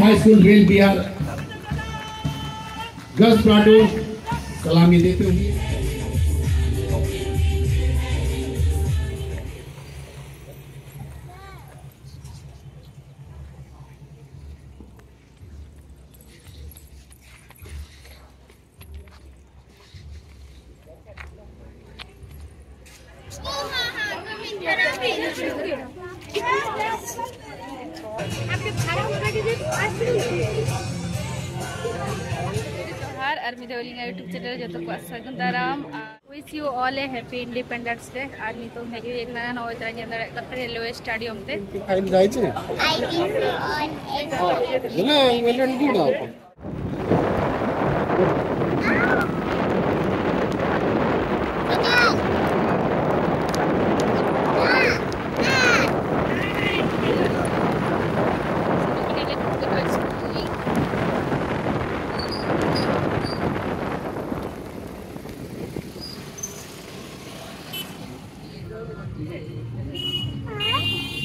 High school rail Bihar girls platoon सलामी देते हुए आर्मी देवलिंग यूट्यूब चैनल जो को सगुन दाराम wish you all a happy independence day army तो हेगी एक ना नौ तरह के अंदर रेलवे स्टेडियम ते आई जाई छे ना वेलन दी ना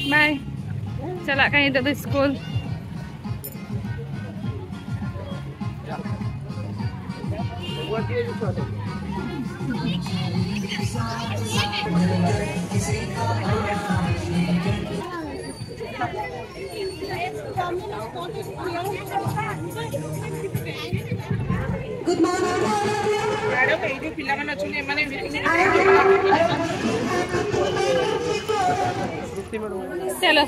बाय चला कहीं तो स्कूल गुड मॉर्निंग मैडम ए जो पिला मन अछने माने चलो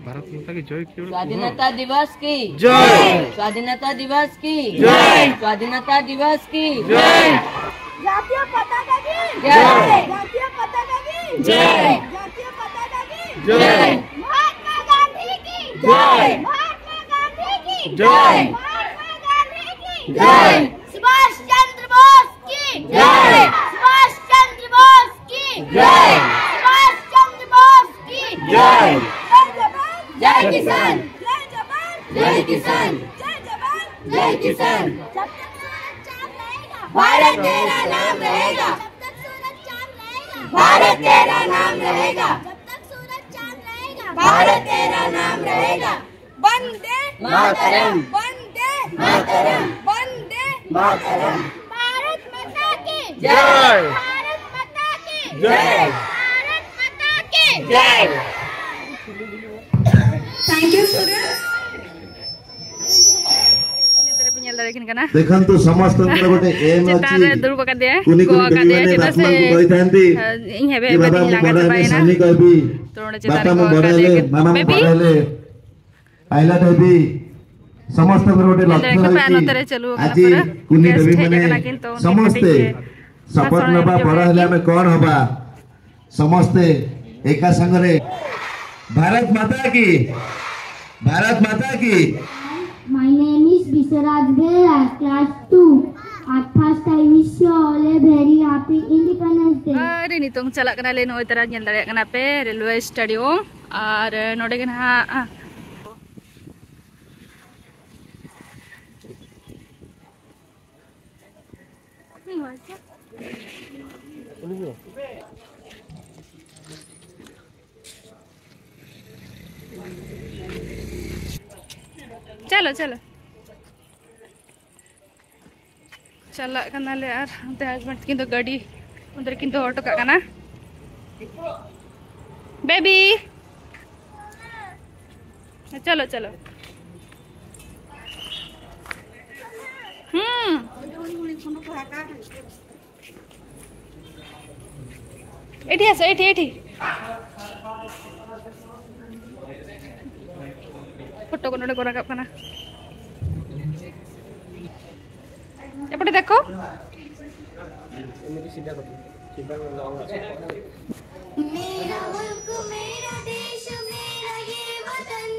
भारत माता की जय। स्वाधीनता दिवस की जय। स्वाधीनता दिवस की जय। स्वाधीनता दिवस की जय। जातीय पताका की जय। जातीय पताका की जय। जातीय पताका की जय। महात्मा गांधी की जय। महात्मा गांधी की जय। महात्मा गांधी की जय। सुभाष चंद्र बोस की जय। सुभाष चंद्र बोस की जय। सुभाष चंद्र बोस की जय। जय किसान। जय जवान। जय किसान। जय जवान। जय किसान। जब तक सूरज चांद रहेगा भारत तेरा नाम रहेगा। जब तक सूरज चांद रहेगा भारत तेरा नाम रहेगा। जब तक सूरज चांद रहेगा भारत तेरा नाम रहेगा। वंदे मातरम। वंदे मातरम। वंदे मातरम। भारत माता की जय। भारत माता की जय। भारत माता की जय। Thank you, students. देखन तो समस्त गोटे एम अछि कुनी कुनी बेबी माने आत्मा को कहिथांती कि बाबा मु बड़ा है सानी कहबी बाबा मु बड़ा है मामा मु बड़ा है आइला देबी समस्त गोटे लक्ष्य अछि आज कुनी बेबी माने समस्त शपथ नबा बड़ा हले हमें कोन होबा समस्त एका संगरे भारत माता की। भारत माता की। My name is Biswaraj Bhera, class 2. At first I wish you all a very happy Independence Day. अरे नितोंग चला कना ले नोय तरह ñel dare kana pe railway stadium ar node gen ha चलो चलो चला कना ले यार ते हस्बैंड किंतु गाड़ी उधर किंतु ऑटो का कना बेबी चलो चलो एठी आस एठी एठी फोटो को नोडे को रखा कना एपटे देखो मेरा मुल्क मेरा देश मेरा ये वतन,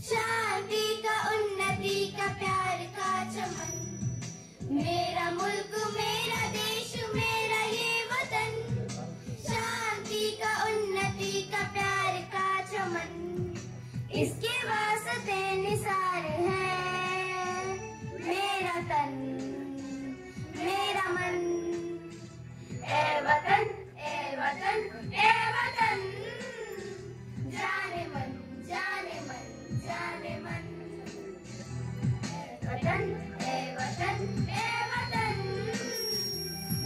शांति का उन्नति का प्यार का चमन। मेरा मुल्क मेरा देश मेरा ये वतन, शांति का उन्नति का प्यार का चमन। इसके वास्ते निसार है मेरा तन मेरा मन। ए वतन ए वतन ए वतन, जाने मन जाने मन जाने मन। वतन ए वतन ए वतन,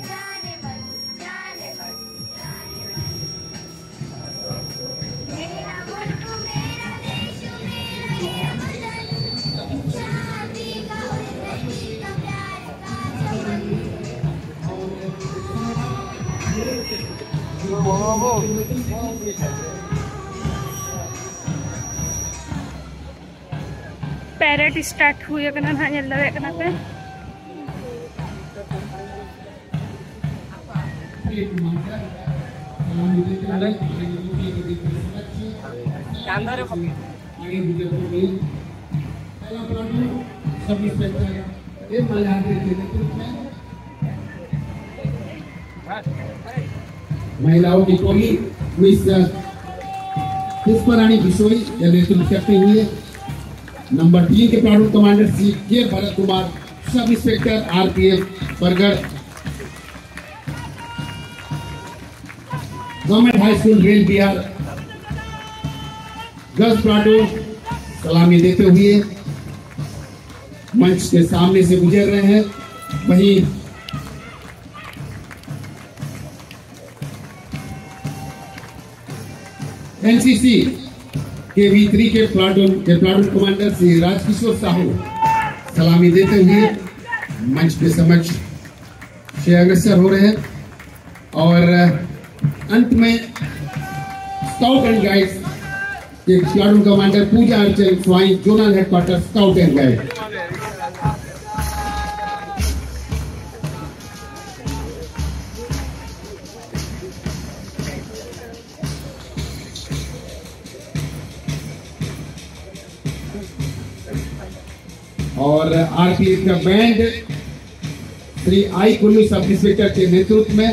जाने मन जाने मन जाने मन। मेरा मुल्क मेरा देश मेरा ये वतन, शांति का उन्नति का प्यार का चमन। पैरेड स्टार्ट हुई कना ना ñel dare kana pe महिलाओं की टोली मिस पुष्परानी बिशोई या नेतृत्व करते हुए नंबर 3 के प्लाटून कमांडर श्री के Bharat Kumar, sub inspector RPF Bargarh, government high school rail Bihar girls platoon सलामी देते हुए मंच के सामने से गुजर रहे हैं। वहीं एनसीसी के V3 के प्लाटून कमांडर श्री राजकिशोर साहू सलामी देते हुए मंच के समक्ष से अग्रसर हो रहे हैं। और अंत में स्काउट एंड गाइड्स के प्लाटून कमांडर पूजा अर्चन swine, zonal headquarter scout and guide. और आरपीएफ का बैंड श्री आई कुल्लू सब इंस्पेक्टर के नेतृत्व में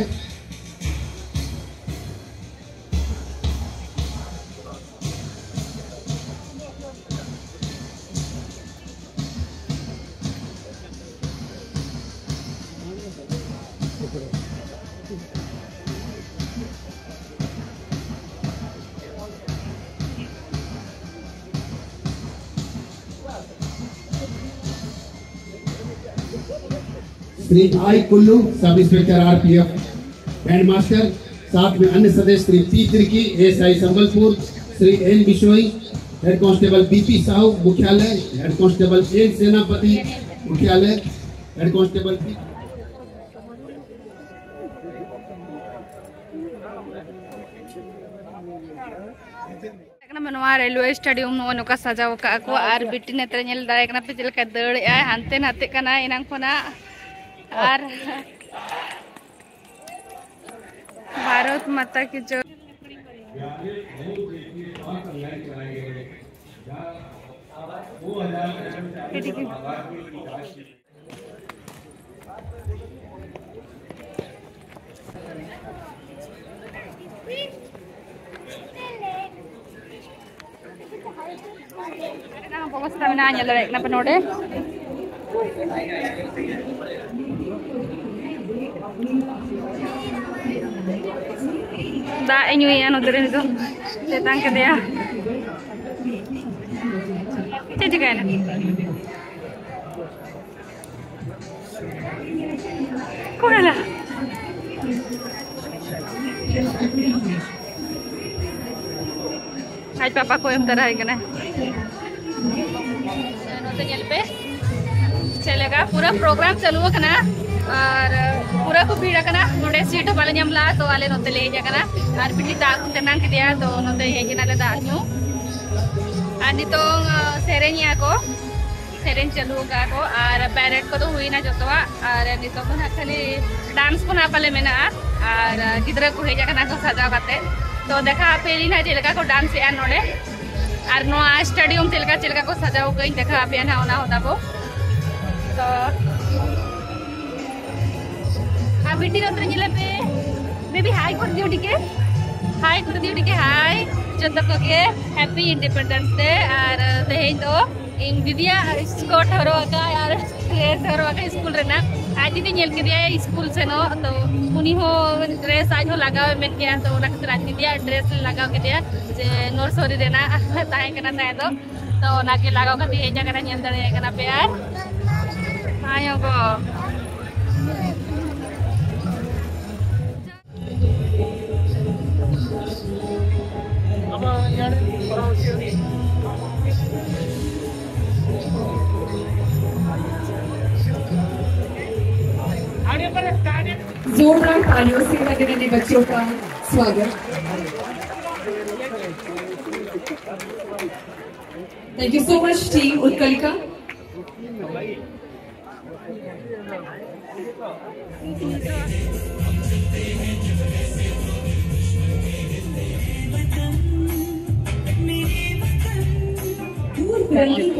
श्री आई Kullu sub inspector RPF band master, साथ में अन्य सदस्य Shri P Tirkey SI Sambalpur, Shri N Bishoi head constable BP Sahu मुख्यालय, हेड कांस्टेबल एन सेनापति मुख्यालय, हेड कांस्टेबल मनवा रेलवे स्टेडियम नोका सजाव का को आर बिटी नेत्र ñel dare kana pe chilka दड़ ay hante nate kana inang khona और भारत माता की जय। Pokoknya stamina nya lek na penode. Da nyui anu dere itu datang ke dia. Jadi kan. Kau lah. आज पापा को हम तरह है ना पे चलेगा पूरा प्रोग्राम चालू है और पूरा को भीड़ है नोड़े सीट वाले नमला तो वाले नोते ले जाकना और पिटी दाग तेनांग के दिया तो नोते हेजिना ले दाग न्यू आनी तो सेरेनिया को सेरेन चलू का को और पैरेड को तो हुई ना जोतवा और नितो को खाली डांस को ना पाले मेना और गिद्रा को हेजा कना को सजाव काते तो देखा पेली ना जेलका को डांस या नोडे और नो स्टेडियम चिलका को सजाव गई देखा आप ना होना होता को तो आ बिटी रत्र जिले पे बेबी हाई कर दियो टिके हाई जतो को के हैप्पी इंडिपेंडेंस डे और तेहे तो इन दिदिया स्कर्ट हरवाका और ड्रेस हरवाका स्कूल रेना आज दीदी नेल के दिया स्कूल से नो तो उनी हो ड्रेस आज हो लगावे में क्या तो ना खातिर आज दिदिया ड्रेस लगाव के दिया जे नर्सरी रेना ताहे कना ताहे तो ना के लगाव का दिए जगह ना नेल दरे कना पे यार आयो को जोरदार तालियों से लगने बच्चों का स्वागत। Thank you so much team Utkalika.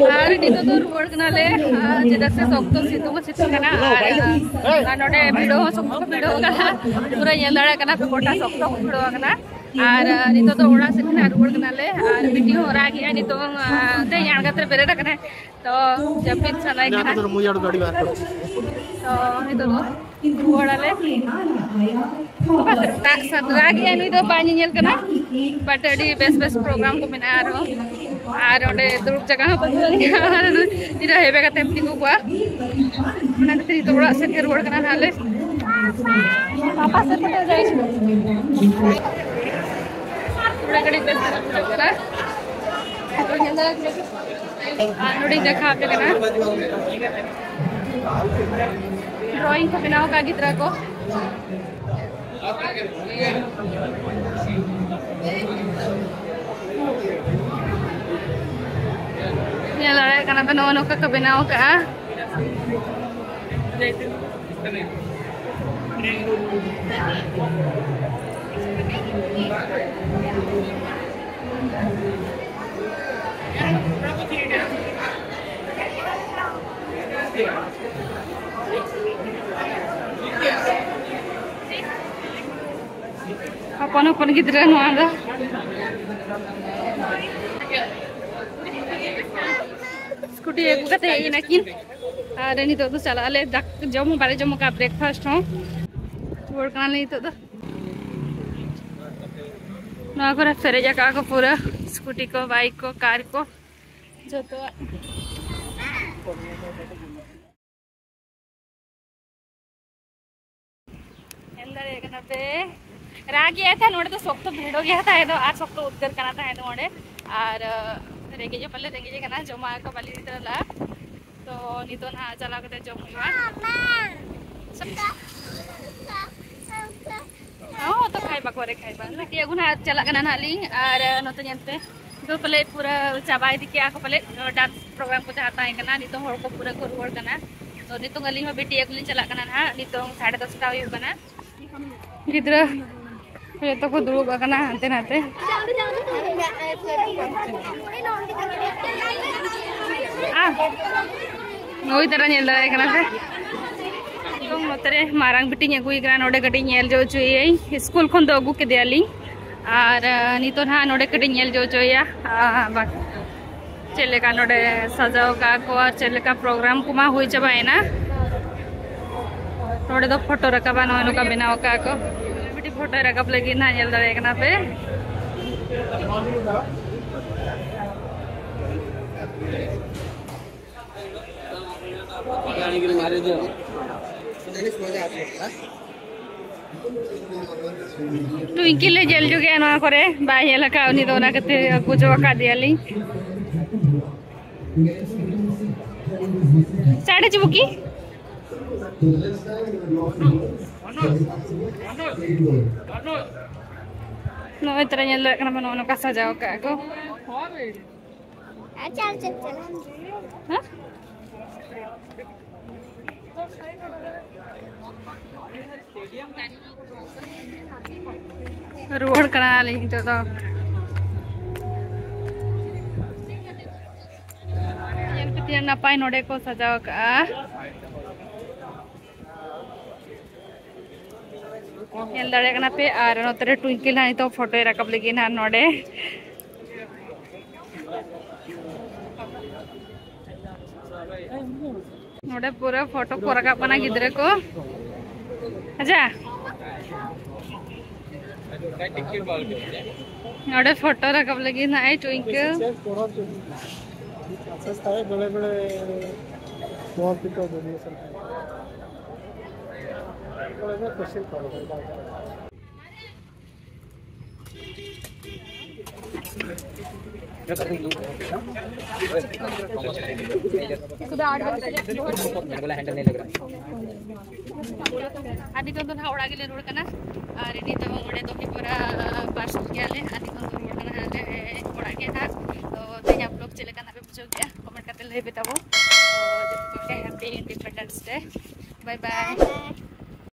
और नितो तो रोड कनाले जेदा से सोक्तम सितु कना और नोडे भिडो सोक्तो भिडो कना पूरा येलड़ा कना पे कोटा सोक्तो भिडो कना और नितो तो ओड़ा से कना रोड कनाले और वीडियो हो रहा है नितो ते याणगत्र बेरेटा कना तो जब भी चलाए कना तो मुयाड़ गाड़ी बात तो नितो तो ओड़ाले बस सदरा के नितो पानी नेल कना बटडी बेस प्रोग्राम को मेना और ओडे दुरुप जगह इरा हेबे का तेमती को हुआ मना तेरी तोड़ा से के रोड कना हाले पापा से पटे जाई थोड़ा गड़ी पे करा तो यंदा नोडी देखा पे कना ड्राइंग का बनाओ का गितरा को ये लड़ाई करना पे नौ का बनाओ का अपन गिद्रा नुआ स्कूटी एक कते इना किन और नितो तो चला ले जम बारे जम का ब्रेकफास्ट हो छोड़ का नहीं तो ना को फेरे जका को पूरा स्कूटी को बाइक को कार को जो तो ಎಲ್ಲರೇ ಕನಪೆ ರಾಗಿ ಆಯ್ತಾ ನೋಡಿದ್ರೆ ಸೊಕ್ತು भिड़ोगे था है तो आज सೊಕ್ತು उद्गर करना था है तो मोड़े और रेंगे जो पल्ले रेंगे जो करना जमा को पल्ले इधर ला तो नहीं तो ना चला करते जो हुआ हाँ तो खाई बकवारे खाई बन लेकिन अगुन चला करना नाली और नोते जानते तो पल्ले पूरा चाबाई दिखे आको पल्ले डांस प्रोग्राम को चाहता है करना नहीं तो हर को पूरा को रोड करना तो नहीं तो गली में बेटी अगली चला करना ना नहीं तो 10:30 हुई बना गिद्रा ये तो को दुरुब करना हंते नाते नोई तरह नेल दारे कना पे तो मतरे मारांग बिटी नेगुई कना नोडे कटी नेल जो चुई स्कूल खन दो अगु के देली और नितो ना नोडे कटी नेल जो चुया बा चले का नोडे सजाव का को चले का प्रोग्राम कुमा हुई चबाए ना नोडे तो फोटो रखबा नोनो का बनाव का को बिटी फोटो रखब लगी ना नेल दारे कना पे ट्विंकिल ले जल जुगे ना करे बाय लका उनी तो ना कते कुछ वका दियाली साडे चुकी नो इतना नेल करना बनो का सजाओ का को हां रुआड़ करा ली तो ये नपाय नोडे को सजाव का दड़े पे और नोतरे ट्विंकल हाँ तो फोटो रकब लगी हाँ नोडे नोडे पूरा फोटो को रकब गिद्रे को अच्छा नोडे फोटो रकब लगी ना ट्विंकल बड़े बड़े स्मॉल पिको डोनेशन क्वेश्चन आदि को हावड़ा गेले रोड कना और रेडी तो ओडे तो पूरा पास के आले आदि को रोड कना हाले ओडा के था तो तेज आप लोग चले कना पे पूछो क्या कमेंट करते ले बताओ तो जब happy independence day bye bye.